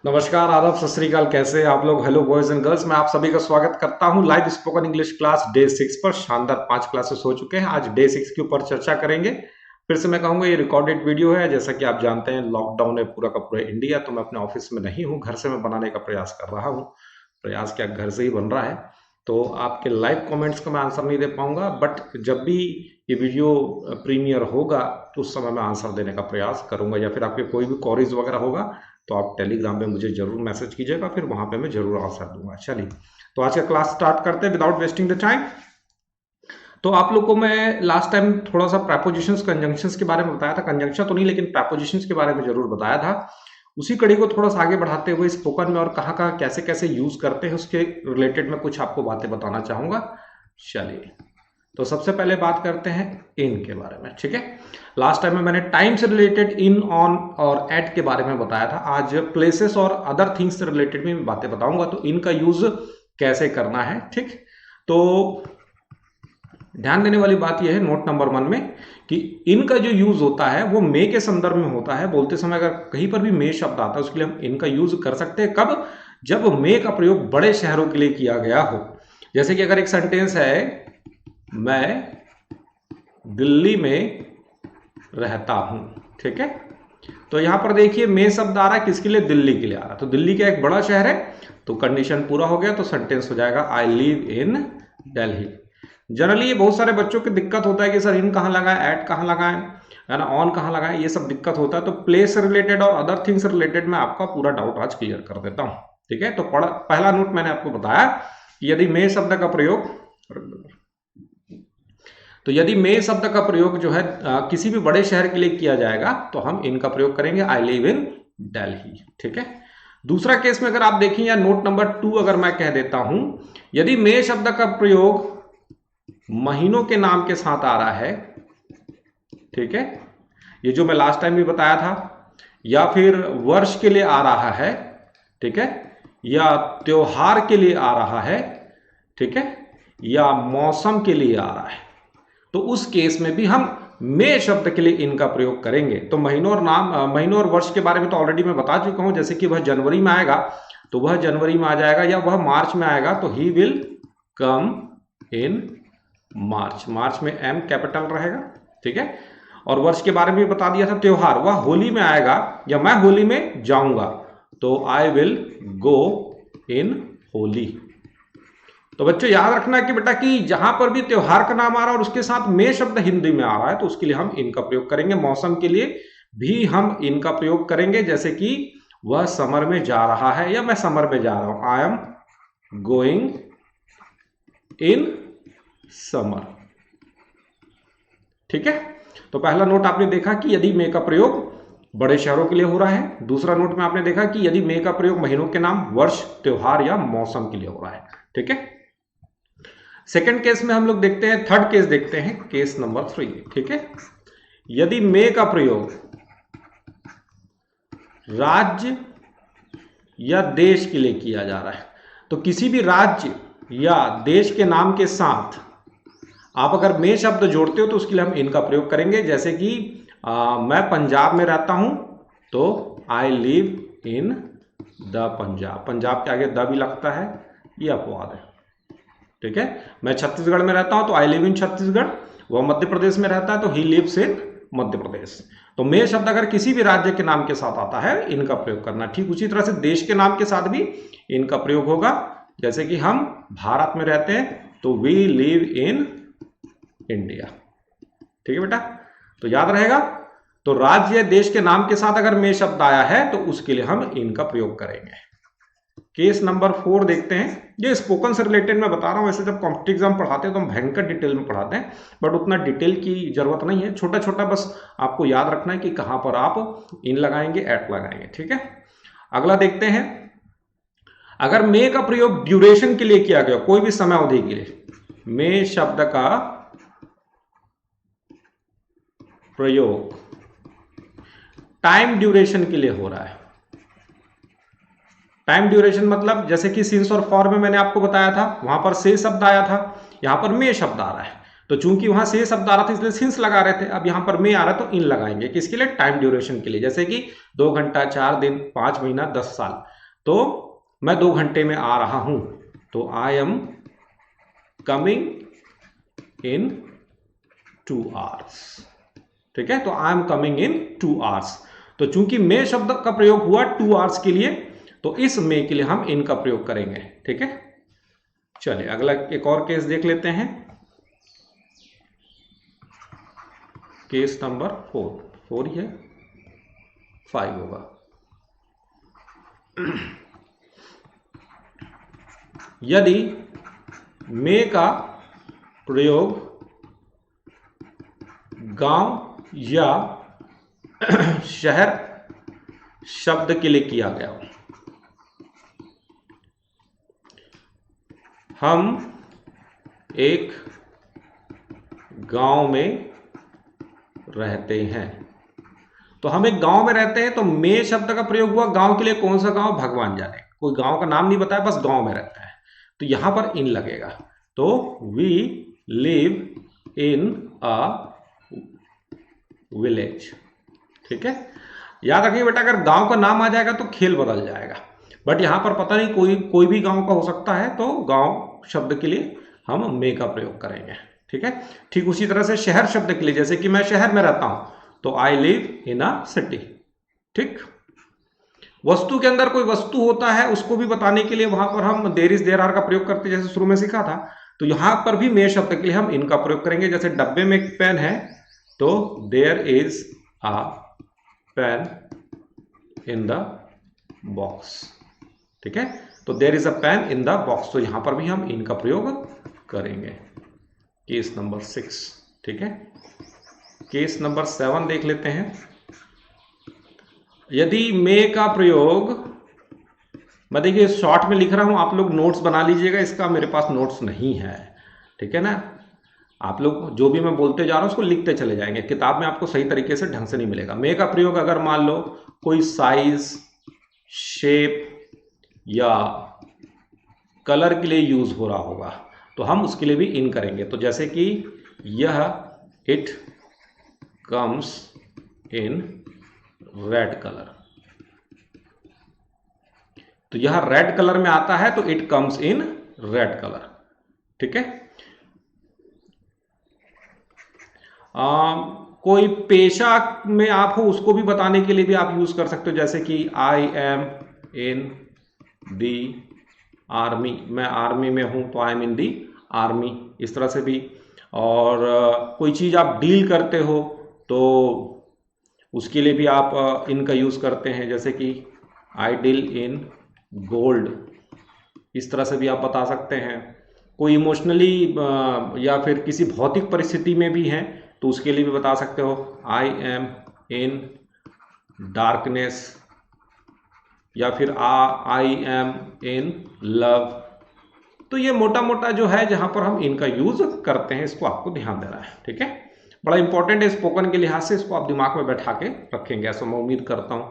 नमस्कार, आदाब, सत श्री अकाल। कैसे हैं आप लोग? हेलो बॉयज एंड गर्ल्स, मैं आप सभी का स्वागत करता हूं live spoken English class day 6 पर। शानदार 5 क्लासेस हो चुके हैं। आज डे 6 के ऊपर चर्चा करेंगे। फिर से मैं कहूंगा ये रिकॉर्डेड वीडियो है। जैसा कि आप जानते हैं लॉकडाउन है पूरा का पूरा इंडिया, तो मैं अपने ऑफिस में नहीं हूँ, घर से मैं बनाने का प्रयास कर रहा हूँ। प्रयास क्या, घर से ही बन रहा है। तो आपके लाइव कमेंट्स का मैं आंसर नहीं दे पाऊंगा, बट जब भी ये वीडियो प्रीमियर होगा तो उस समय मैं आंसर देने का प्रयास करूंगा, या फिर आपके कोई भी क्वेरीज वगैरह होगा तो आप टेलीग्राम पे मुझे जरूर मैसेज कीजिएगा, फिर वहां पे मैं जरूर आंसर दूंगा। चलिए, तो आज का क्लास स्टार्ट करते हैं विदाउट वेस्टिंग द टाइम। तो आप लोग को मैं लास्ट टाइम थोड़ा सा प्रेपोजिशंस कंजंक्शंस के बारे में बताया था। कंजंक्शन तो नहीं, लेकिन प्रेपोजिशंस के बारे में जरूर बताया था। उसी कड़ी को थोड़ा सा आगे बढ़ाते हुए स्पोकन में और कहाँ कहाँ कैसे कैसे यूज करते हैं उसके रिलेटेड मैं कुछ आपको बातें बताना चाहूंगा। चलिए, तो सबसे पहले बात करते हैं इन के बारे में। ठीक है, लास्ट टाइम में मैंने टाइम से रिलेटेड इन, ऑन और एट के बारे में बताया था। आज प्लेसेस और अदर थिंग्स से रिलेटेड भी मैं बातें बताऊंगा, तो इनका यूज कैसे करना है। ठीक, तो ध्यान देने वाली बात यह है नोट नंबर 1 में कि इनका जो यूज होता है वो मे के संदर्भ में होता है। बोलते समय अगर कहीं पर भी मे शब्द आता है उसके लिए हम इनका यूज कर सकते हैं। कब? जब मे का प्रयोग बड़े शहरों के लिए किया गया हो। जैसे कि अगर एक सेंटेंस है, मैं दिल्ली में रहता हूं। ठीक है, तो यहां पर देखिए मे शब्द आ रहा है, किसके लिए? दिल्ली के लिए आ रहा है। तो दिल्ली का एक बड़ा शहर है, तो कंडीशन पूरा हो गया, तो सेंटेंस हो जाएगा I live in Delhi. Generally ये बहुत सारे बच्चों की दिक्कत होता है कि सर इन कहां लगाए, एट कहां लगाए, है ना, ऑन कहां लगाए, ये सब दिक्कत होता है। तो प्लेस से रिलेटेड और अदर थिंग्स से रिलेटेड मैं आपका पूरा डाउट आज क्लियर कर देता हूं। ठीक है, तो पहला नोट मैंने आपको बताया कि यदि मे शब्द का प्रयोग, तो यदि मे शब्द का प्रयोग जो है किसी भी बड़े शहर के लिए किया जाएगा तो हम इनका प्रयोग करेंगे आई लिव इन दिल्ली। ठीक है, दूसरा केस में अगर आप देखें, या नोट नंबर 2 अगर मैं कह देता हूं, यदि मे शब्द का प्रयोग महीनों के नाम के साथ आ रहा है, ठीक है, ये जो मैं लास्ट टाइम भी बताया था, या फिर वर्ष के लिए आ रहा है, ठीक है, या त्योहार के लिए आ रहा है, ठीक है, या मौसम के लिए आ रहा है, तो उस केस में भी हम मे शब्द के लिए इनका प्रयोग करेंगे। तो महीनों और वर्ष के बारे में तो ऑलरेडी मैं बता चुका हूं। जैसे कि वह जनवरी में आएगा तो वह जनवरी में आ जाएगा, या वह मार्च में आएगा तो ही विल कम इन मार्च। मार्च में एम कैपिटल रहेगा। ठीक है, और वर्ष के बारे में भी बता दिया था। त्योहार, वह होली में आएगा या मैं होली में जाऊंगा, तो आई विल गो इन होली। तो बच्चों याद रखना कि बेटा कि जहां पर भी त्योहार का नाम आ रहा है और उसके साथ मे शब्द हिंदी में आ रहा है तो उसके लिए हम इनका प्रयोग करेंगे। मौसम के लिए भी हम इनका प्रयोग करेंगे, जैसे कि वह समर में जा रहा है या मैं समर में जा रहा हूं, I am going in summer. ठीक है, तो पहला नोट आपने देखा कि यदि मे का प्रयोग बड़े शहरों के लिए हो रहा है। दूसरा नोट में आपने देखा कि यदि मे का प्रयोग महीनों के नाम, वर्ष, त्योहार या मौसम के लिए हो रहा है। ठीक है, सेकेंड केस में हम लोग देखते हैं, थर्ड केस देखते हैं, केस नंबर 3। ठीक है, यदि मे का प्रयोग राज्य या देश के लिए किया जा रहा है, तो किसी भी राज्य या देश के नाम के साथ आप अगर मे शब्द जोड़ते हो तो उसके लिए हम इनका प्रयोग करेंगे। जैसे कि मैं पंजाब में रहता हूं तो I live in the Punjab. Punjab के आगे द भी लगता है, ये अपवाद है। ठीक है, मैं छत्तीसगढ़ में रहता हूं तो आई लिव इन छत्तीसगढ़। वह मध्य प्रदेश में रहता है तो he lives in Madhya Pradesh. तो मे शब्द अगर किसी भी राज्य के नाम के साथ आता है इनका प्रयोग करना। ठीक उसी तरह से देश के नाम के साथ भी इनका प्रयोग होगा। जैसे कि हम भारत में रहते हैं तो वी लिव इन इंडिया। ठीक है बेटा, तो याद रहेगा। तो राज्य देश के नाम के साथ अगर मे शब्द आया है तो उसके लिए हम इनका प्रयोग करेंगे। केस नंबर 4 देखते हैं। ये स्पोकन से रिलेटेड मैं बता रहा हूं, वैसे जब कॉम्पिटिटिव एग्जाम पढ़ाते हैं तो हम भयंकर डिटेल में पढ़ाते हैं, बट उतना डिटेल की जरूरत नहीं है। छोटा छोटा बस आपको याद रखना है कि कहां पर आप इन लगाएंगे, एट लगाएंगे। ठीक है, अगला देखते हैं। अगर मे का प्रयोग ड्यूरेशन के लिए किया गया, कोई भी समय अवधि के लिए, मे शब्द का प्रयोग टाइम ड्यूरेशन के लिए हो रहा है। टाइम ड्यूरेशन मतलब जैसे कि सिंस और फॉर में मैंने आपको बताया था, वहां पर से शब्द आया था, यहां पर मे शब्द आ रहा है। तो चूंकि वहां से शब्द आ रहा था इसलिए सिंस लगा रहे थे, अब यहां पर मे आ रहा है तो इन लगाएंगे, किसके लिए? टाइम ड्यूरेशन के लिए, जैसे कि 2 घंटा, 4 दिन, 5 महीना, 10 साल। तो मैं 2 घंटे में आ रहा हूं, तो I am coming in 2 hours. ठीक है, तो I am coming in 2 hours. तो चूंकि मे शब्द का प्रयोग हुआ 2 आवर्स के लिए, तो इस मे के लिए हम इन का प्रयोग करेंगे। ठीक है, चलिए अगला एक और केस देख लेते हैं। केस नंबर 4 ही है, 5 होगा। यदि मे का प्रयोग गांव या शहर शब्द के लिए किया गया हो, हम एक गांव में रहते हैं। तो हम एक गांव में रहते हैं, तो मे शब्द का प्रयोग हुआ गांव के लिए। कौन सा गांव? भगवान जाने, कोई गांव का नाम नहीं बताया, बस गांव में रहता है, तो यहां पर इन लगेगा। तो we live in a village. ठीक है, याद रखिए बेटा, अगर गांव का नाम आ जाएगा तो खेल बदल जाएगा, बट यहां पर पता नहीं कोई भी गांव का हो सकता है, तो गांव शब्द के लिए हम मे का प्रयोग करेंगे। ठीक है, ठीक उसी तरह से शहर शब्द के लिए, जैसे कि मैं शहर में रहता हूं, तो I live in a city. ठीक, वस्तु के अंदर कोई वस्तु होता है, उसको भी बताने के लिए वहां पर हम देयर इज देयर आर का प्रयोग करते हैं, जैसे शुरू में सीखा था। तो यहां पर भी मे शब्द के लिए हम इनका प्रयोग करेंगे। जैसे डब्बे में एक पेन है, तो there is a pen in the box. ठीक है, तो there is a pen in the box, तो यहां पर भी हम इनका प्रयोग करेंगे। Case number 6। ठीक है, केस नंबर 7 देख लेते हैं। यदि मे का प्रयोग, मैं देखिए शॉर्ट में लिख रहा हूं, आप लोग नोट्स बना लीजिएगा, इसका मेरे पास नोट्स नहीं है। ठीक है ना, आप लोग जो भी मैं बोलते जा रहा हूं उसको लिखते चले जाएंगे, किताब में आपको सही तरीके से ढंग से नहीं मिलेगा। मे का प्रयोग अगर मान लो कोई साइज, शेप या कलर के लिए यूज हो रहा होगा, तो हम उसके लिए भी इन करेंगे। तो जैसे कि यह it comes in red colour, तो यह रेड कलर में आता है, तो it comes in red colour. ठीक है, कोई पेशा में आप हो उसको भी बताने के लिए भी आप यूज कर सकते हो, जैसे कि I am in the army, मैं आर्मी में हूं, तो I M in the army, इस तरह से भी। और कोई चीज आप डील करते हो, तो उसके लिए भी आप इनका यूज करते हैं, जैसे कि आई डील इन गोल्ड, इस तरह से भी आप बता सकते हैं। कोई इमोशनली या फिर किसी भौतिक परिस्थिति में भी हैं, तो उसके लिए भी बता सकते हो, आई एम इन डार्कनेस, या फिर आई एम इन लव। तो ये मोटा मोटा जो है जहां पर हम इनका यूज करते हैं, इसको आपको ध्यान देना है। ठीक है, बड़ा इंपॉर्टेंट है स्पोकन के लिहाज से, इसको आप दिमाग में बैठा के रखेंगे, ऐसा मैं उम्मीद करता हूं।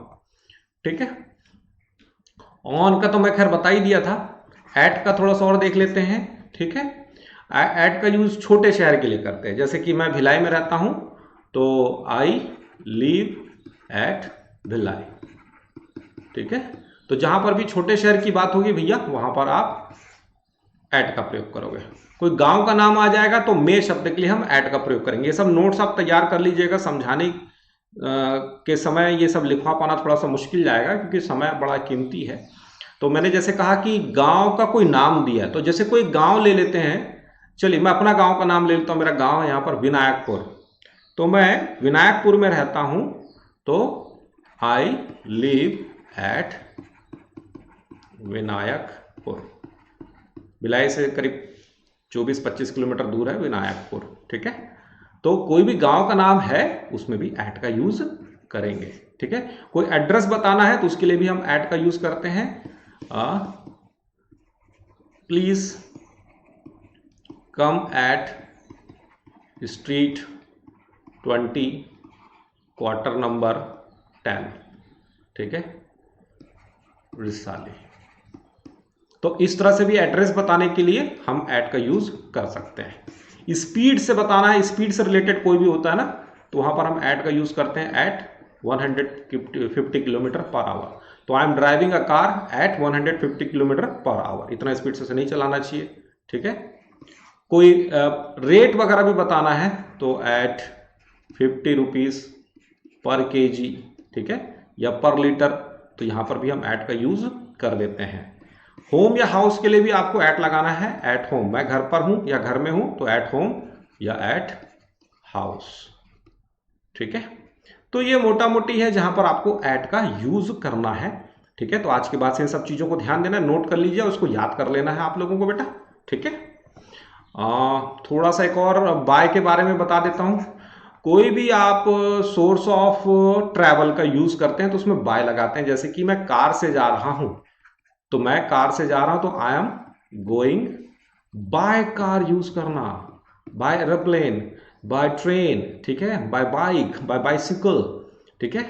ठीक है, ऑन का तो मैं खैर बता ही दिया था, एट का थोड़ा सा और देख लेते हैं। ठीक है, एट का यूज छोटे शहर के लिए करते हैं, जैसे कि मैं भिलाई में रहता हूं, तो आई लिव एट भिलाई। ठीक है, तो जहां पर भी छोटे शहर की बात होगी भैया, वहां पर आप एट का प्रयोग करोगे। कोई गांव का नाम आ जाएगा तो मे शब्द के लिए हम एट का प्रयोग करेंगे। ये सब नोट्स आप तैयार कर लीजिएगा, समझाने के समय ये सब लिखवा पाना थोड़ा सा मुश्किल जाएगा, क्योंकि समय बड़ा कीमती है। तो मैंने जैसे कहा कि गांव का कोई नाम दिया है, तो जैसे कोई गांव ले लेते हैं, चलिए मैं अपना गांव का नाम ले लेता हूं। मेरा गांव है यहाँ पर विनायकपुर, तो मैं विनायकपुर में रहता हूं, तो I live at Vinayakpur. Bhilai से करीब 24-25 किलोमीटर दूर है विनायकपुर। ठीक है, तो कोई भी गांव का नाम है उसमें भी एट का यूज करेंगे। ठीक है, कोई एड्रेस बताना है तो उसके लिए भी हम एट का यूज करते हैं। Please come at street 20 quarter number 10। ठीक है, रिसाली। तो इस तरह से भी एड्रेस बताने के लिए हम एट का यूज कर सकते हैं। स्पीड से बताना है, स्पीड से रिलेटेड कोई भी होता है ना, तो वहां पर हम एट का यूज करते हैं, एट 150 किलोमीटर पर आवर। तो I am driving a car at 150 kilometre per hour, इतना स्पीड से नहीं चलाना चाहिए, ठीक है। कोई रेट वगैरह भी बताना है तो एट 50 रुपीज पर केजी, ठीक है, या पर लीटर, तो यहां पर भी हम एट का यूज कर देते हैं। होम या हाउस के लिए भी आपको एट लगाना है, एट होम, मैं घर पर हूं या घर में हूं तो एट होम या एट हाउस, ठीक है। तो ये मोटा मोटी है जहां पर आपको एट का यूज करना है, ठीक है। तो आज के बाद से इन सब चीजों को ध्यान देना, नोट कर लीजिए, उसको याद कर लेना है आप लोगों को बेटा, ठीक है। थोड़ा सा एक और बाय के बारे में बता देता हूं। कोई भी आप सोर्स ऑफ ट्रैवल का यूज करते हैं तो उसमें बाय लगाते हैं, जैसे कि मैं कार से जा रहा हूं, तो मैं कार से जा रहा हूं तो I am going by car use करना, बाय एरोप्लेन, बाय ट्रेन, ठीक है, बाय बाइक, बाय बाइसिकल, ठीक है।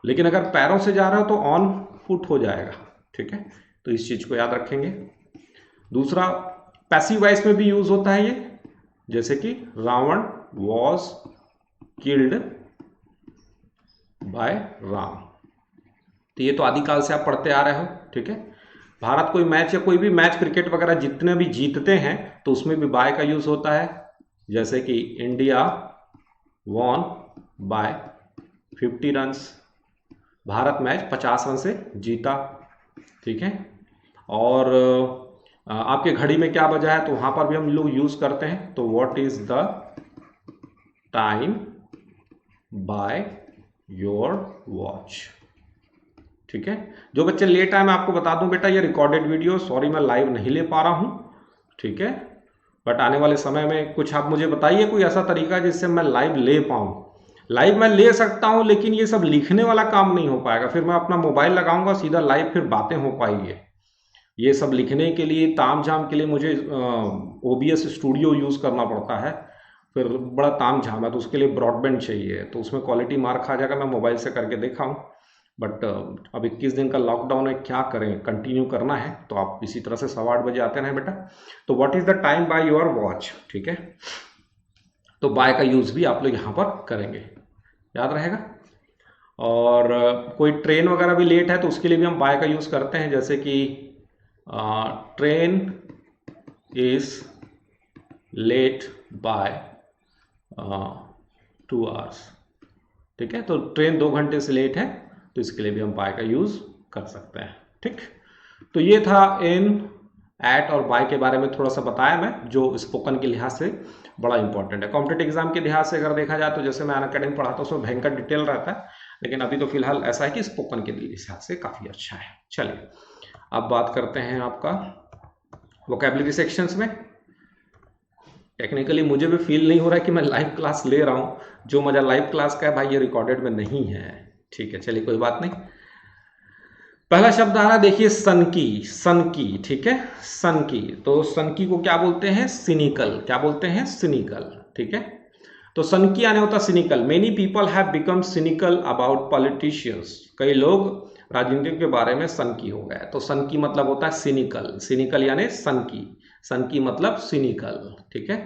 लेकिन अगर पैरों से जा रहे हो तो ऑन फुट हो जाएगा, ठीक है। तो इस चीज को याद रखेंगे। दूसरा, पैसिव वॉइस में भी यूज होता है ये, जैसे कि Ravan was killed by Ram, तो ये तो आदिकाल से आप पढ़ते आ रहे हो, ठीक है। भारत कोई मैच या कोई भी मैच क्रिकेट वगैरह जितने भी जीतते हैं तो उसमें भी बाय का यूज होता है, जैसे कि India won by 50 runs, Bharat match 50 run से जीता, ठीक है। और आपके घड़ी में क्या बजा है तो वहां पर भी हम लोग यूज करते हैं, तो what is the time by your watch, ठीक है। जो बच्चे लेट आए मैं आपको बता दूं बेटा, ये रिकॉर्डेड वीडियो, सॉरी मैं लाइव नहीं ले पा रहा हूं, ठीक है। बट आने वाले समय में कुछ आप मुझे बताइए कोई ऐसा तरीका जिससे मैं लाइव ले पाऊं। लाइव मैं ले सकता हूं लेकिन ये सब लिखने वाला काम नहीं हो पाएगा, फिर मैं अपना मोबाइल लगाऊंगा सीधा लाइव, फिर बातें हो पाएंगी। ये सब लिखने के लिए, ताम झाम के लिए मुझे OBS स्टूडियो यूज करना पड़ता है, फिर बड़ा ताम झाम है, तो उसके लिए ब्रॉडबैंड चाहिए, तो उसमें क्वालिटी मार खा जाएगा। मैं मोबाइल से करके देखा हूँ, बट अब 21 दिन का लॉकडाउन है, क्या करें, कंटिन्यू करना है, तो आप इसी तरह से 8:15 बजे आते रहें बेटा। तो what is the time by your watch, ठीक है। तो बाय का यूज भी आप लोग यहाँ पर करेंगे, याद रहेगा। और कोई ट्रेन वगैरह भी लेट है तो उसके लिए भी हम बाय का यूज करते हैं, जैसे कि train is late by 2 hours, ठीक है। तो ट्रेन 2 घंटे से लेट है तो इसके लिए भी हम बाय का यूज कर सकते हैं, ठीक। तो ये था इन, एट और बाय के बारे में थोड़ा सा बताया मैं, जो स्पोकन के लिहाज से बड़ा इंपॉर्टेंट है। कॉम्पिटेटिव एग्जाम के लिहाज से अगर देखा जाए तो जैसे मैं अनअकैडमी पढ़ाता हूँ उसमें भयंकर डिटेल रहता है, लेकिन अभी तो फिलहाल ऐसा है कि स्पोकन के लिहाज से काफी अच्छा है। चलिए अब बात करते हैं आपका वोकैबुलरी सेक्शंस में। टेक्निकली मुझे भी फील नहीं हो रहा है कि मैं लाइव क्लास ले रहा हूँ, जो मजा लाइव क्लास का है भाई ये रिकॉर्डेड में नहीं है, ठीक है। चलिए कोई बात नहीं। पहला शब्द आ रहा है, देखिए सनकी, सनकी, ठीक है, सनकी। तो सनकी को क्या बोलते हैं, सिनिकल, क्या बोलते हैं, सिनिकल, ठीक है। तो सनकी आने होता cynical. Many people have become cynical about politicians, कई लोग राजनीतिक के बारे में सनकी हो गए, तो सनकी मतलब होता है सिनिकल, सिनिकल यानी सनकी, सनकी मतलब सिनिकल, ठीक है।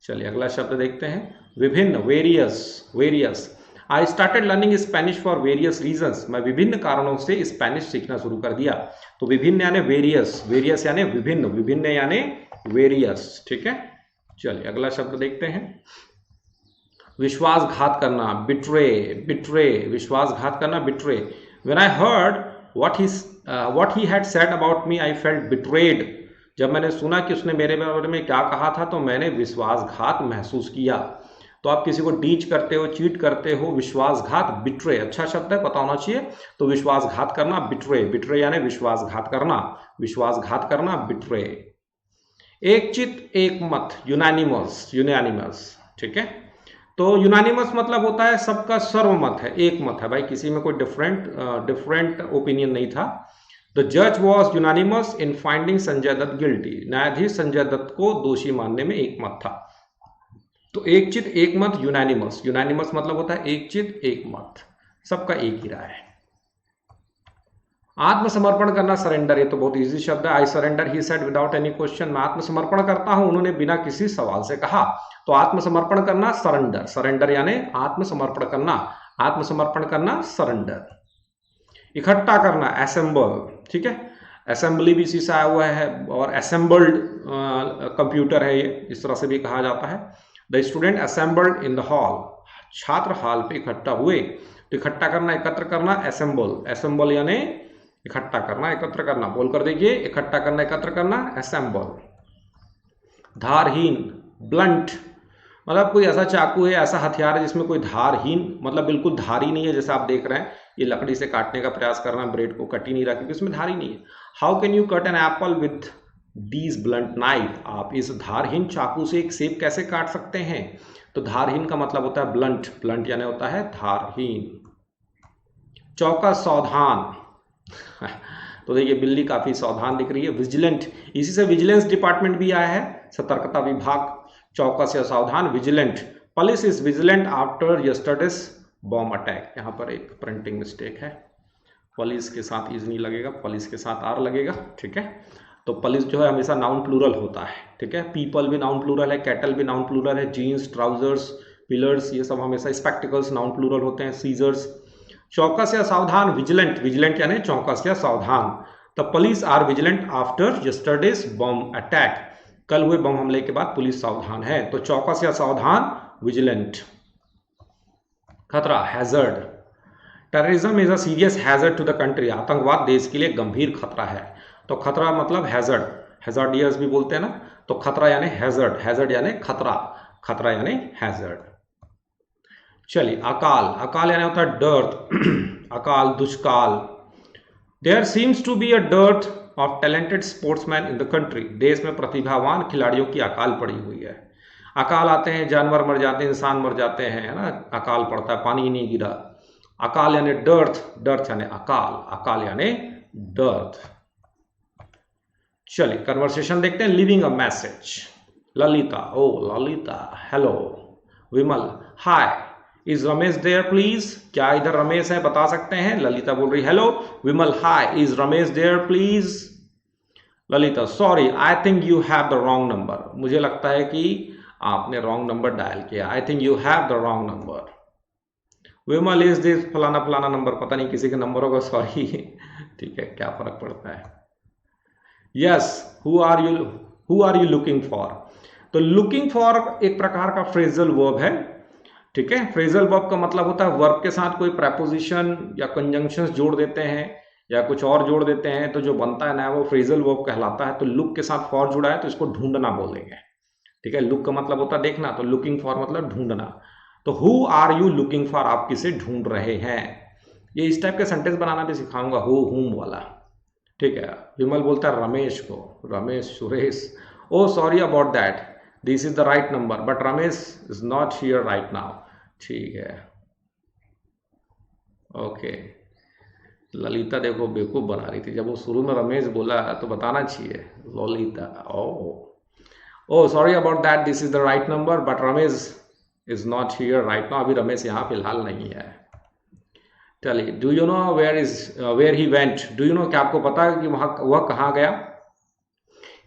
चलिए अगला शब्द देखते हैं, विभिन्न, various, various. I started learning Spanish for various reasons, मैं विभिन्न कारणों से स्पेनिश सीखना शुरू कर दिया। तो विभिन्न यानी वेरियस, वेरियस यानी विभिन्न, विभिन्न यानी वेरियस, ठीक है। चलिए अगला शब्द देखते हैं, विश्वासघात करना, बिट्रे, बिट्रे, विश्वासघात करना, betray. When I heard what he had said about me, I felt betrayed. जब मैंने सुना कि उसने मेरे बारे में क्या कहा था तो मैंने विश्वासघात महसूस किया। तो आप किसी को डीच करते हो, चीट करते हो, विश्वासघात, बिट्रे, अच्छा शब्द है, पता होना चाहिए। तो विश्वासघात करना, बिट्रे, बिट्रे यानी विश्वासघात करना, विश्वासघात करना, बिट्रे। एक चित एक मत, यूनानिमस, यूनानिमस, ठीक है। तो यूनानिमस मतलब होता है सबका सर्वमत है, एक मत है भाई, किसी में कोई डिफरेंट ओपिनियन नहीं था। द जज was unanimous in finding Sanjay Dutt guilty, न्यायाधीश संजय दत्त को दोषी मानने में एक मत था। तो एक चित एक मत, यूनानिमस, यूनानिमस मतलब होता है एक चित एक मत, सबका एक ही राय है। आत्मसमर्पण करना, सरेंडर, ये तो बहुत इजी शब्द है। I surrender he said without any question, मैं आत्मसमर्पण करता हूं, उन्होंने बिना किसी सवाल से कहा। तो आत्मसमर्पण करना सरेंडर, सरेंडर यानी आत्मसमर्पण करना, आत्मसमर्पण करना सरेंडर। इकट्ठा करना असेंबल, ठीक है, असेंबली भी इसी से आया हुआ है, और असेंबल्ड कंप्यूटर है ये, इस तरह से भी कहा जाता है। The student assembled in the hall, छात्र हॉल पे इकट्ठा हुए। तो इकट्ठा करना, एकत्र करना, असेंबल, असेंबल यानी इकट्ठा करना, एकत्र करना, बोल कर देखिए, इकट्ठा करना, एकत्र करना, असेंबल। धारहीन, ब्लंट, मतलब कोई ऐसा चाकू है, ऐसा हथियार है जिसमें कोई धारहीन, मतलब बिल्कुल धारी नहीं है, जैसे आप देख रहे हैं ये लकड़ी से काटने का प्रयास कर रहे हैं, ब्रेड को कट ही नहीं रहा क्योंकि उसमें धार ही नहीं है। How can you cut an apple with these blunt knife, आप इस धारहीन चाकू से एक सेब कैसे काट सकते हैं। तो धारहीन का मतलब होता है ब्लंट, ब्लंट यानी होता है धारहीन। चौकस, सावधान, तो देखिए बिल्ली काफी सावधान दिख रही है। विजिलेंट, इसी से विजिलेंस डिपार्टमेंट भी आया है, सतर्कता विभाग। चौकस या सावधान, vigilant. Police is vigilant after yesterday's bomb attack, यहाँ पर एक प्रिंटिंग मिस्टेक है, पुलिस के साथ इज नहीं लगेगा, पुलिस के साथ आर लगेगा, ठीक है। तो पुलिस जो है हमेशा नाउन प्लूरल होता है, ठीक है। पीपल भी नाउन प्लूरल है, कैटल भी नाउन प्लूरल है, जीन्स, ट्राउजर्स, पिलर्स, ये सब हमेशा, स्पेक्टिकल्स नाउन प्लूरल होते हैं, सीजर्स। चौकस या सावधान, विजिलेंट, विजिलेंट यानी चौकस या सावधान। The police are vigilant after yesterday's bomb attack, कल हुए बम हमले के बाद पुलिस सावधान है। तो चौकस या सावधान, विजिलेंट। खतरा, hazard, terrorism is a serious hazard to the country, आतंकवाद देश के लिए गंभीर खतरा है। तो खतरा मतलब हैजर्ड, हैजार्डियस भी बोलते हैं ना, तो खतरा यानी हैजर्ड, हैजर्ड यानी खतरा, खतरा यानी हैजर्ड। चलिए, अकाल, अकाल यानी होता है डर्थ, अकाल, दुष्काल। There seems to be a dearth of talented sportsman in the country, देश में प्रतिभावान खिलाड़ियों की अकाल पड़ी हुई है। अकाल आते हैं, जानवर मर जाते हैं, इंसान मर जाते हैं, है ना, अकाल पड़ता है, पानी नहीं गिरा। अकाल यानी डर्थ, डर्थ यानी अकाल, अकाल यानी डर्थ। चलिए कन्वर्सेशन देखते हैं। लिविंग अ मैसेज, ललिता, ओ Lalita, hello. Vimal, hi, is Ramesh there please, क्या इधर रमेश है, बता सकते हैं। ललिता बोल रही hello. Vimal, hi, is Ramesh there please. Lalita, sorry, I think you have the wrong number, मुझे लगता है कि आपने रॉन्ग नंबर डायल किया, I think you have the wrong number. Vimal, is this फलाना फलाना नंबर, पता नहीं किसी के नंबर होगा, सॉरी, ठीक है, क्या फर्क पड़ता है। Yes, who are you looking for. तो लुकिंग फॉर एक प्रकार का फ्रेजल वर्ब है, ठीक है। फ्रेजल वर्ब का मतलब होता है वर्ब के साथ कोई प्रेपोजिशन या कंजंक्शंस जोड़ देते हैं या कुछ और जोड़ देते हैं, तो जो बनता है ना वो फ्रेजल वर्ब कहलाता है। तो लुक के साथ फॉर जुड़ा है तो इसको ढूंढना बोलेंगे, ठीक है। लुक का मतलब होता है देखना, तो लुकिंग फॉर मतलब ढूंढना। तो who are you looking for, आप किसे ढूंढ रहे हैं। ये इस टाइप के सेंटेंस बनाना भी सिखाऊंगा, हु हुम वाला, ठीक है। विमल बोलता है रमेश को, Ramesh, Suresh, oh sorry about that, this is the right number but Ramesh is not here right now, ठीक है, ओके। ललिता देखो बेवकूफ बना रही थी, जब वो शुरू में रमेश बोला तो बताना चाहिए Lalita, oh sorry about that, this is the right number but Ramesh is not here right now, अभी रमेश यहाँ फिलहाल नहीं है। चलिए, do you know where he went, do you know, क्या आपको पता है कि वह कहाँ गया।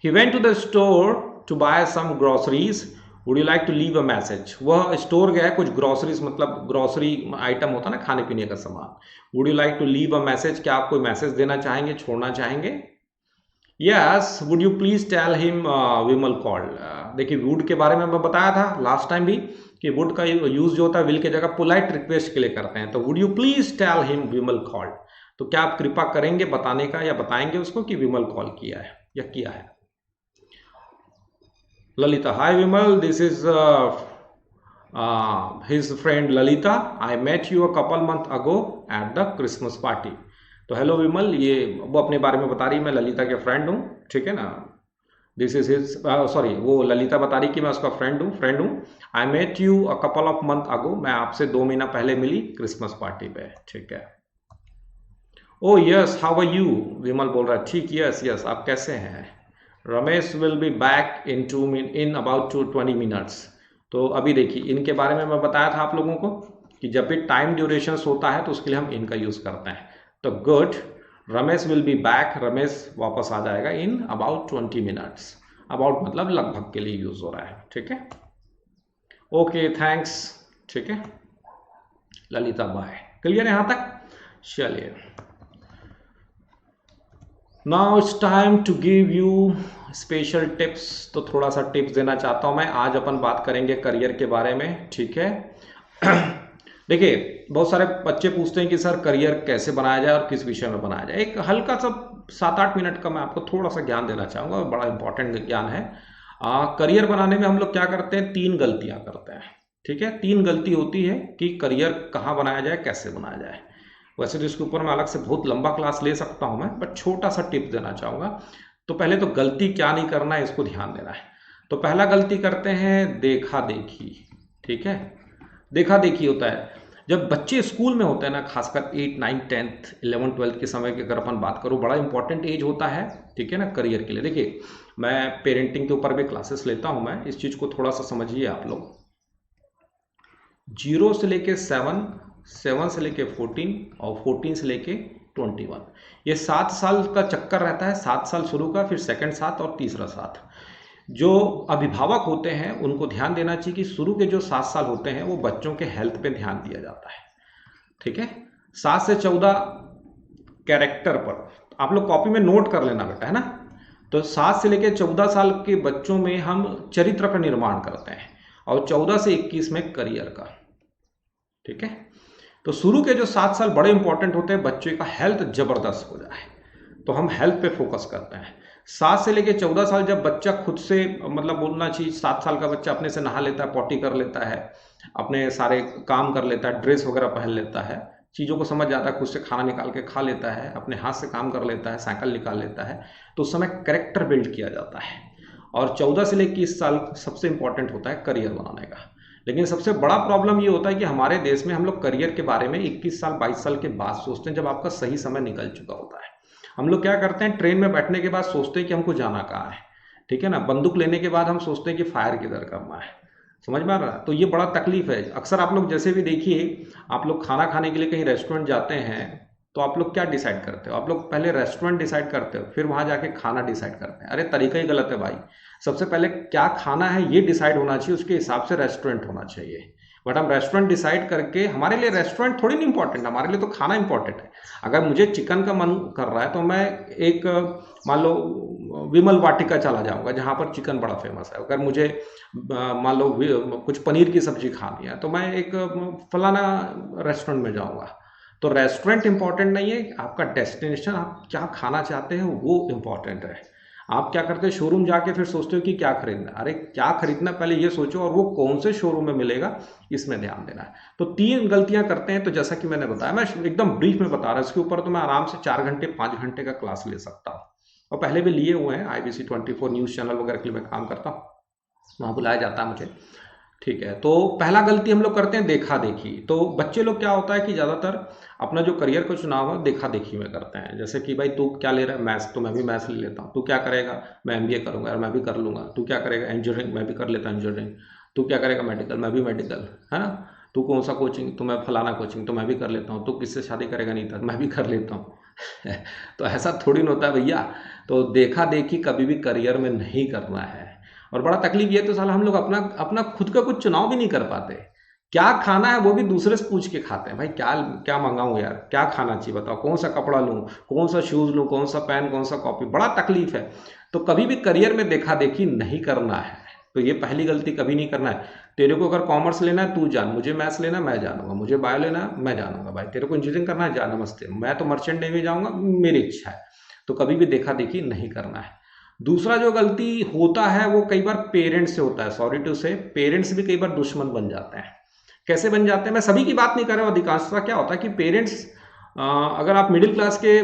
He went to the store to buy some groceries, would you like to leave a message, वह स्टोर गया कुछ ग्रोसरीज, मतलब ग्रोसरी आइटम होता है ना, खाने पीने का सामान। Would you like to leave a message, क्या आप कोई मैसेज देना चाहेंगे, छोड़ना चाहेंगे। Yes, would you please tell him, Vimal called. देखिए वुड के बारे में मैं बताया था लास्ट टाइम भी कि वुड का यूज जो होता है विल की जगह पोलाइट रिक्वेस्ट के लिए करते हैं। तो would you please tell him Vimal called, तो क्या आप कृपा करेंगे बताने का या बताएंगे उसको कि विमल कॉल किया है या किया है। Lalita, hi Vimal, this is his friend Lalita, I met you a couple month ago at the Christmas party। तो हेलो विमल, ये वो अपने बारे में बता रही, मैं ललिता के फ्रेंड हूँ, ठीक है ना। दिस इज हिज, सॉरी, वो ललिता बता रही कि मैं उसका फ्रेंड हूँ। I met you a couple of month ago, मैं आपसे 2 महीना पहले मिली क्रिसमस पार्टी पे, ठीक है। Oh yes, how are you, Vimal बोल रहा है ठीक, यस यस, आप कैसे हैं। Ramesh will be back in about 20 minutes. तो अभी देखिए इनके बारे में मैं बताया था आप लोगों को कि जब भी टाइम ड्यूरेशन होता है तो उसके लिए हम इनका यूज करते हैं। तो good, Ramesh will be back, Ramesh वापस आ जाएगा इन अबाउट 20 मिनट्स। अबाउट मतलब लगभग के लिए यूज हो रहा है, ठीक है। ओके थैंक्स, ठीक है ललिता, बाय। क्लियर है यहां तक? चलिए, now it's time to give you special tips. तो थोड़ा सा टिप्स देना चाहता हूं मैं। आज अपन बात करेंगे करियर के बारे में, ठीक है। देखिए, बहुत सारे बच्चे पूछते हैं कि सर करियर कैसे बनाया जाए और किस विषय में बनाया जाए। एक हल्का सा 7-8 मिनट का मैं आपको थोड़ा सा ज्ञान देना चाहूंगा, बड़ा इंपॉर्टेंट ज्ञान है। करियर बनाने में हम लोग क्या करते हैं, 3 गलतियां करते हैं, ठीक है। 3 गलती होती है कि करियर कहाँ बनाया जाए, कैसे बनाया जाए। वैसे तो इसके ऊपर मैं अलग से बहुत लंबा क्लास ले सकता हूं मैं, बट छोटा सा टिप देना चाहूंगा। तो पहले तो गलती क्या नहीं करना है, इसको ध्यान देना है। तो पहला गलती करते हैं देखा देखी, ठीक है। देखा देखी होता है जब बच्चे स्कूल में होते हैं ना, खासकर 8, 9, 10th, 11, 12 के समय की अगर अपन बात करूं, बड़ा इंपॉर्टेंट एज होता है, ठीक है ना, करियर के लिए। देखिए, मैं पेरेंटिंग के ऊपर भी क्लासेस लेता हूं, मैं इस चीज को थोड़ा सा समझिए आप लोग। 0 से लेके 7, 7 से लेके 14 और 14 से लेके 21, ये 7 साल का चक्कर रहता है। 7 साल शुरू का, फिर सेकंड साथ और तीसरा साथ। जो अभिभावक होते हैं उनको ध्यान देना चाहिए कि शुरू के जो 7 साल होते हैं वो बच्चों के हेल्थ पे ध्यान दिया जाता है, ठीक है। 7 से 14 कैरेक्टर पर, आप लोग कॉपी में नोट कर लेना बेटा, है ना। तो 7 से लेकर 14 साल के बच्चों में हम चरित्र का निर्माण करते हैं, और 14 से 21 में करियर का, ठीक है। तो शुरू के जो 7 साल बड़े इंपॉर्टेंट होते हैं, बच्चे का हेल्थ जबरदस्त हो जाए, तो हम हेल्थ पे फोकस करते हैं। 7 से लेके 14 साल जब बच्चा खुद से, मतलब बोलना चाहिए, 7 साल का बच्चा अपने से नहा लेता है, पॉटी कर लेता है, अपने सारे काम कर लेता है, ड्रेस वगैरह पहन लेता है, चीज़ों को समझ जाता है, खुद से खाना निकाल के खा लेता है, अपने हाथ से काम कर लेता है, साइकिल निकाल लेता है, तो उस समय कैरेक्टर बिल्ड किया जाता है। और 14 से लेकर 21 साल सबसे इंपॉर्टेंट होता है करियर बनाने का। लेकिन सबसे बड़ा प्रॉब्लम ये होता है कि हमारे देश में हम लोग करियर के बारे में 21 साल 22 साल के बाद सोचते हैं, जब आपका सही समय निकल चुका होता है। हम लोग क्या करते हैं, ट्रेन में बैठने के बाद सोचते हैं कि हमको जाना कहाँ है, ठीक है ना। बंदूक लेने के बाद हम सोचते हैं कि फायर किधर करना है, समझ में आ रहा है। तो ये बड़ा तकलीफ है। अक्सर आप लोग जैसे भी देखिए, आप लोग खाना खाने के लिए कहीं रेस्टोरेंट जाते हैं, तो आप लोग क्या डिसाइड करते हो, आप लोग पहले रेस्टोरेंट डिसाइड करते हो, फिर वहां जाके खाना डिसाइड करते हैं। अरे तरीका ही गलत है भाई। सबसे पहले क्या खाना है ये डिसाइड होना चाहिए, उसके हिसाब से रेस्टोरेंट होना चाहिए। बट हम रेस्टोरेंट डिसाइड करके, हमारे लिए रेस्टोरेंट थोड़ी नहीं इंपॉर्टेंट, हमारे लिए तो खाना इंपॉर्टेंट है। अगर मुझे चिकन का मन कर रहा है तो मैं एक, मान लो, विमल वाटिका चला जाऊंगा जहां पर चिकन बड़ा फेमस है। अगर मुझे मान लो कुछ पनीर की सब्जी खानी है तो मैं एक फलाना रेस्टोरेंट में जाऊंगा। तो रेस्टोरेंट इंपॉर्टेंट नहीं है, आपका डेस्टिनेशन, आप क्या खाना चाहते हो वो इंपॉर्टेंट है। आप क्या करते हो, शोरूम जाके फिर सोचते हो कि क्या खरीदना। अरे क्या खरीदना पहले ये सोचो, और वो कौन से शोरूम में मिलेगा इसमें ध्यान देना है। तो 3 गलतियां करते हैं। तो जैसा कि मैंने बताया, मैं एकदम ब्रीफ में बता रहा हूं, इसके ऊपर तो मैं आराम से 4 घंटे 5 घंटे का क्लास ले सकता हूँ, और पहले भी लिए हुए हैं। IBC 24 न्यूज़ चैनल वगैरह के लिए मैं काम करता हूँ, वहाँ बुलाया जाता है मुझे, ठीक है। तो पहला गलती हम लोग करते हैं देखा देखी। तो बच्चे लोग क्या होता है कि ज़्यादातर अपना जो करियर का चुनाव है देखा देखी में करते हैं। जैसे कि भाई तू क्या ले रहा है, मैथ्स, तो मैं भी मैथ्स ले लेता हूँ। तू क्या करेगा, मैं MBA करूंगा, और मैं भी कर लूंगा। तू क्या करेगा, इंजीनियरिंग, मैं भी कर लेता हूँ इंजीनियरिंग। तू क्या करेगा, मेडिकल, मैं भी मेडिकल, है ना। तू कौन सा कोचिंग, तो मैं फलाना कोचिंग, तो मैं भी कर लेता हूँ। तू किससे शादी करेगा, नहीं था, मैं भी कर लेता हूँ। तो ऐसा थोड़ी ना होता है भैया। तो देखा देखी कभी भी करियर में नहीं करना है। और बड़ा तकलीफ ये, तो साला हम लोग अपना अपना खुद का कुछ चुनाव भी नहीं कर पाते। क्या खाना है वो भी दूसरे से पूछ के खाते हैं। भाई क्या क्या मंगाऊं यार, क्या खाना चाहिए बताओ, कौन सा कपड़ा लूं, कौन सा शूज लूं, कौन सा पेन, कौन सा कॉपी, बड़ा तकलीफ है। तो कभी भी करियर में देखा देखी नहीं करना है। तो ये पहली गलती कभी नहीं करना है। तेरे को अगर कॉमर्स लेना है तू जान, मुझे मैथ्स लेना मैं जानूंगा, मुझे बायो लेना मैं जानूंगा। भाई तेरे को इंजीनियरिंग करना है, जा नमस्ते, मैं तो मर्चेंट नेवी जाऊंगा, मेरी इच्छा है। तो कभी भी देखा देखी नहीं करना है। दूसरा जो गलती होता है वो कई बार पेरेंट्स से होता है। सॉरी टू से, पेरेंट्स भी कई बार दुश्मन बन जाते हैं। कैसे बन जाते हैं, मैं सभी की बात नहीं कर रहा हूं, अधिकांशतः क्या होता है कि पेरेंट्स, अगर आप मिडिल क्लास के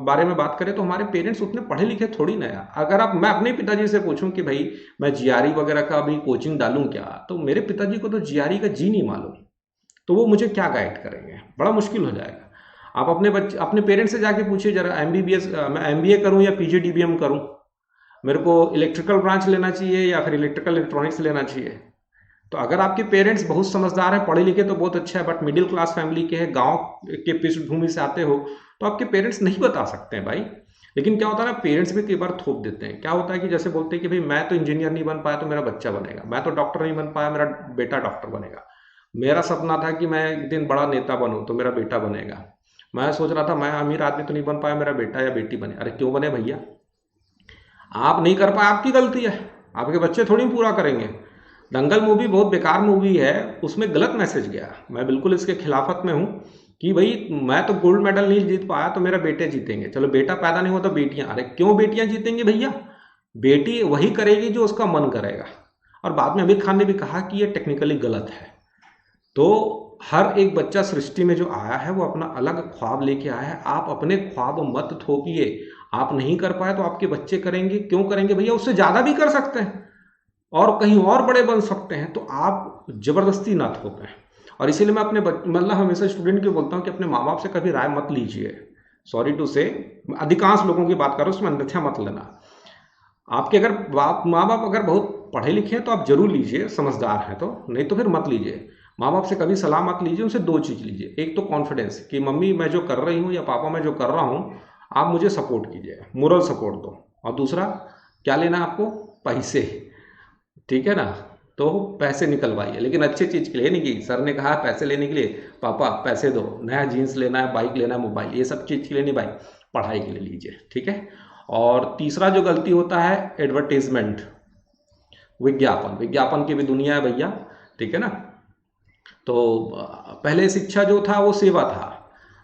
बारे में बात करें तो हमारे पेरेंट्स उतने पढ़े लिखे थोड़ी ना है। अगर आप, मैं अपने पिताजी से पूछूं कि भाई मैं GRE वगैरह का अभी कोचिंग डालूं क्या, तो मेरे पिताजी को तो GRE का जी नहीं मालूम। तो वो मुझे क्या गाइड करेंगे, बड़ा मुश्किल हो जाएगा। आप अपने बच्चे, अपने पेरेंट्स से जाके पूछिए जरा, MBBS, मैं MBA करूं या PGDBM करूं, मेरे को इलेक्ट्रिकल ब्रांच लेना चाहिए या फिर इलेक्ट्रिकल इलेक्ट्रॉनिक्स लेना चाहिए। तो अगर आपके पेरेंट्स बहुत समझदार हैं, पढ़े लिखे, तो बहुत अच्छा है। बट मिडिल क्लास फैमिली के हैं, गांव के पृष्ठभूमि से आते हो, तो आपके पेरेंट्स नहीं बता सकते हैं भाई। लेकिन क्या होता है ना, पेरेंट्स भी कई बार थोप देते हैं। क्या होता है कि जैसे बोलते हैं कि भाई मैं तो इंजीनियर नहीं बन पाया तो मेरा बच्चा बनेगा, मैं तो डॉक्टर नहीं बन पाया मेरा बेटा डॉक्टर बनेगा, मेरा सपना था कि मैं एक दिन बड़ा नेता बनूं तो मेरा बेटा बनेगा, मैं सोच रहा था मैं अमीर आदमी तो नहीं बन पाया मेरा बेटा या बेटी बने। अरे क्यों बने भैया? आप नहीं कर पाए आपकी गलती है, आपके बच्चे थोड़ी पूरा करेंगे। दंगल मूवी बहुत बेकार मूवी है, उसमें गलत मैसेज गया, मैं बिल्कुल इसके खिलाफत में हूँ कि भाई मैं तो गोल्ड मेडल नहीं जीत पाया तो मेरा बेटे जीतेंगे। चलो बेटा पैदा नहीं हुआ तो बेटियां, अरे क्यों बेटियां जीतेंगी भैया? बेटी वही करेगी जो उसका मन करेगा। और बाद में आमिर खान ने भी कहा कि ये टेक्निकली गलत है। तो हर एक बच्चा सृष्टि में जो आया है वो अपना अलग ख्वाब लेके आया है, आप अपने ख्वाब मत थोपिए। आप नहीं कर पाए तो आपके बच्चे करेंगे, क्यों करेंगे भैया? उससे ज्यादा भी कर सकते हैं और कहीं और बड़े बन सकते हैं, तो आप जबरदस्ती ना थोपें। और इसीलिए मैं अपने मतलब हमेशा स्टूडेंट को बोलता हूँ कि अपने माँ बाप से कभी राय मत लीजिए। सॉरी टू से, अधिकांश लोगों की बात करो, उसमें अन्यथा मत लेना। आपके अगर माँ बाप अगर बहुत पढ़े लिखे हैं तो आप जरूर लीजिए, समझदार हैं तो, नहीं तो फिर मत लीजिए। माँ बाप से कभी सलाह मत लीजिए, उनसे दो चीज़ लीजिए। एक तो कॉन्फिडेंस कि मम्मी मैं जो कर रही हूँ या पापा मैं जो कर रहा हूँ आप मुझे सपोर्ट कीजिए, मोरल सपोर्ट दो। और दूसरा क्या लेना है आपको? पैसे, ठीक है ना? तो पैसे निकलवाइए, लेकिन अच्छी चीज़ के लिए नहीं कि सर ने कहा पैसे लेने के लिए पापा पैसे दो, नया जीन्स लेना है, बाइक लेना है, मोबाइल, ये सब चीज़ के लिए नहीं भाई, पढ़ाई के लिए लीजिए, ठीक है। और तीसरा जो गलती होता है एडवर्टीजमेंट, विज्ञापन, विज्ञापन की भी दुनिया है भैया, ठीक है ना। तो पहले शिक्षा जो था वो सेवा था,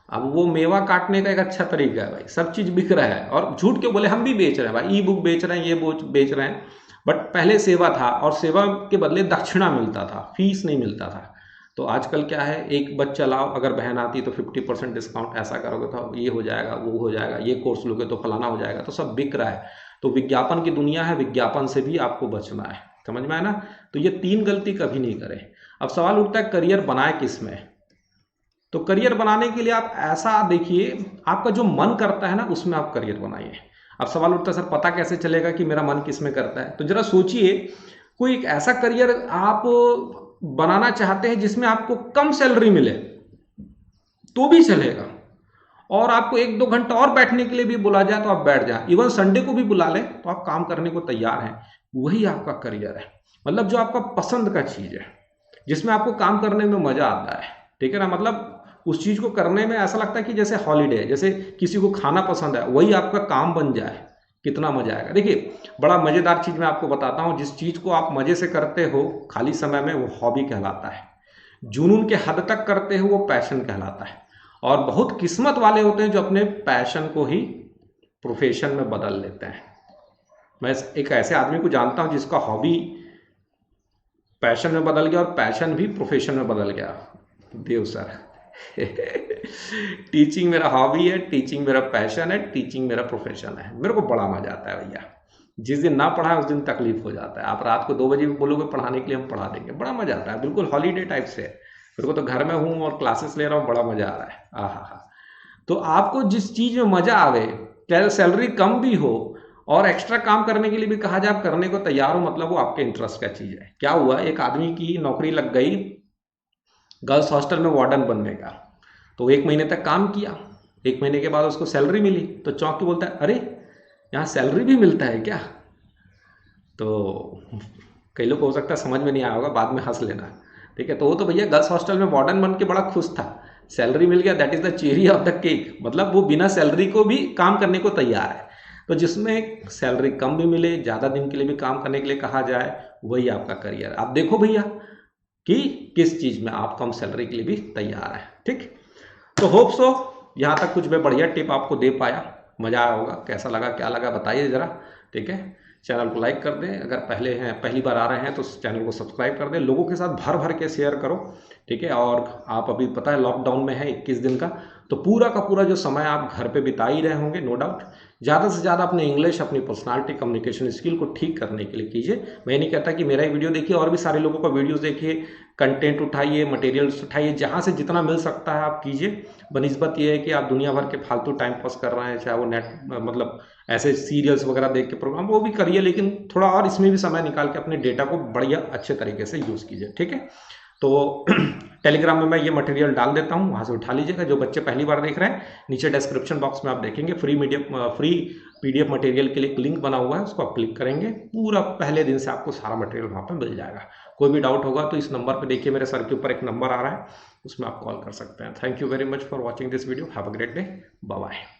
अब वो मेवा काटने का एक अच्छा तरीका है भाई। सब चीज़ बिक रहा है और झूठ क्यों बोले, हम भी बेच रहे हैं भाई, ई बुक बेच रहे हैं, ये बेच रहे हैं। बट पहले सेवा था और सेवा के बदले दक्षिणा मिलता था, फीस नहीं मिलता था। तो आजकल क्या है, एक बच्चा लाओ, अगर बहन आती तो 50% डिस्काउंट, ऐसा करोगे तो ये हो जाएगा, वो हो जाएगा, ये कोर्स लोगे तो फलाना हो जाएगा, तो सब बिक रहा है। तो विज्ञापन की दुनिया है, विज्ञापन से भी आपको बचना है, समझ में आया ना। तो ये तीन गलती कभी नहीं करें। अब सवाल उठता है करियर बनाए किस में? तो करियर बनाने के लिए आप ऐसा देखिए, आपका जो मन करता है ना उसमें आप करियर बनाइए। अब सवाल उठता है सर पता कैसे चलेगा कि मेरा मन किस में करता है? तो जरा सोचिए, कोई एक ऐसा करियर आप बनाना चाहते हैं जिसमें आपको कम सैलरी मिले तो भी चलेगा, और आपको 1-2 घंटा और बैठने के लिए भी बुला जाए तो आप बैठ जाए, इवन संडे को भी बुला ले तो आप काम करने को तैयार हैं, वही आपका करियर है। मतलब जो आपका पसंद का चीज है, जिसमें आपको काम करने में मजा आता है, ठीक है ना। मतलब उस चीज को करने में ऐसा लगता है कि जैसे हॉलीडे, जैसे किसी को खाना पसंद है वही आपका काम बन जाए, कितना मजा आएगा। देखिए बड़ा मजेदार चीज मैं आपको बताता हूँ, जिस चीज को आप मजे से करते हो खाली समय में वो हॉबी कहलाता है, जुनून के हद तक करते हो वो पैशन कहलाता है। और बहुत किस्मत वाले होते हैं जो अपने पैशन को ही प्रोफेशन में बदल लेते हैं। मैं एक ऐसे आदमी को जानता हूं जिसका हॉबी पैशन में बदल गया और पैशन भी प्रोफेशन में बदल गया, देव सर। टीचिंग मेरा हॉबी है, टीचिंग मेरा पैशन है, टीचिंग मेरा प्रोफेशन है। मेरे को बड़ा मजा आता है भैया, जिस दिन ना पढ़ा उस दिन तकलीफ हो जाता है। आप रात को 2 बजे भी बोलोगे पढ़ाने के लिए, हम पढ़ा देंगे, बड़ा मजा आता है, बिल्कुल हॉलीडे टाइप से। मेरे को तो घर में हूँ और क्लासेस ले रहा हूँ, बड़ा मजा आ रहा है। आहा। तो आपको जिस चीज में मजा आवे, चाहे सैलरी कम भी हो और एक्स्ट्रा काम करने के लिए भी कहा जाए, आप करने को तैयार हो, मतलब वो आपके इंटरेस्ट का चीज है। क्या हुआ, एक आदमी की नौकरी लग गई गर्ल्स हॉस्टल में वार्डन बनने का, तो 1 महीने तक काम किया, 1 महीने के बाद उसको सैलरी मिली, तो चौंक के बोलता है अरे यहाँ सैलरी भी मिलता है क्या? तो कई लोग को हो सकता है समझ में नहीं आया होगा, बाद में हंस लेना, ठीक है। तो वो तो भैया गर्ल्स हॉस्टल में वार्डन बन के बड़ा खुश था, सैलरी मिल गया, that is the cherry of the cake. मतलब वो बिना सैलरी को भी काम करने को तैयार है। तो जिसमें सैलरी कम भी मिले, ज्यादा दिन के लिए भी काम करने के लिए कहा जाए, वही आपका करियर। आप देखो भैया कि किस चीज में आप कम सैलरी के लिए भी तैयार है, ठीक। तो होप सो यहाँ तक कुछ मैं बढ़िया टिप आपको दे पाया, मजा आया होगा। कैसा लगा, क्या लगा, बताइए जरा, ठीक है। चैनल को लाइक कर दें, अगर पहली बार आ रहे हैं तो चैनल को सब्सक्राइब कर दें, लोगों के साथ भर भर के शेयर करो, ठीक है। और आप अभी पता है लॉकडाउन में है 21 दिन का, तो पूरा का पूरा जो समय आप घर पे बिता ही रहे होंगे, नो डाउट। ज़्यादा से ज़्यादा अपने इंग्लिश, अपनी पर्सनालिटी, कम्युनिकेशन स्किल को ठीक करने के लिए कीजिए। मैं नहीं कहता कि मेरा ही वीडियो देखिए, और भी सारे लोगों का वीडियोस देखिए, कंटेंट उठाइए, मटेरियल्स उठाइए, जहाँ से जितना मिल सकता है आप कीजिए। बनिस्बत ये है कि आप दुनिया भर के फालतू टाइम पास कर रहे हैं, चाहे वो नेट मतलब ऐसे सीरियल्स वगैरह देख के प्रोग्राम, वो भी करिए, लेकिन थोड़ा और इसमें भी समय निकाल के अपने डेटा को बढ़िया अच्छे तरीके से यूज़ कीजिए, ठीक है। तो टेलीग्राम में मैं ये मटेरियल डाल देता हूँ, वहाँ से उठा लीजिएगा। जो बच्चे पहली बार देख रहे हैं, नीचे डिस्क्रिप्शन बॉक्स में आप देखेंगे फ्री पीडीएफ मटेरियल के लिए एक लिंक बना हुआ है, उसको आप क्लिक करेंगे, पूरा पहले दिन से आपको सारा मटेरियल वहाँ पर मिल जाएगा। कोई भी डाउट होगा तो इस नंबर पर देखिए, मेरे सर के ऊपर एक नंबर आ रहा है, उसमें आप कॉल कर सकते हैं। Thank you very much for watching this video. Have a great day. Bye bye.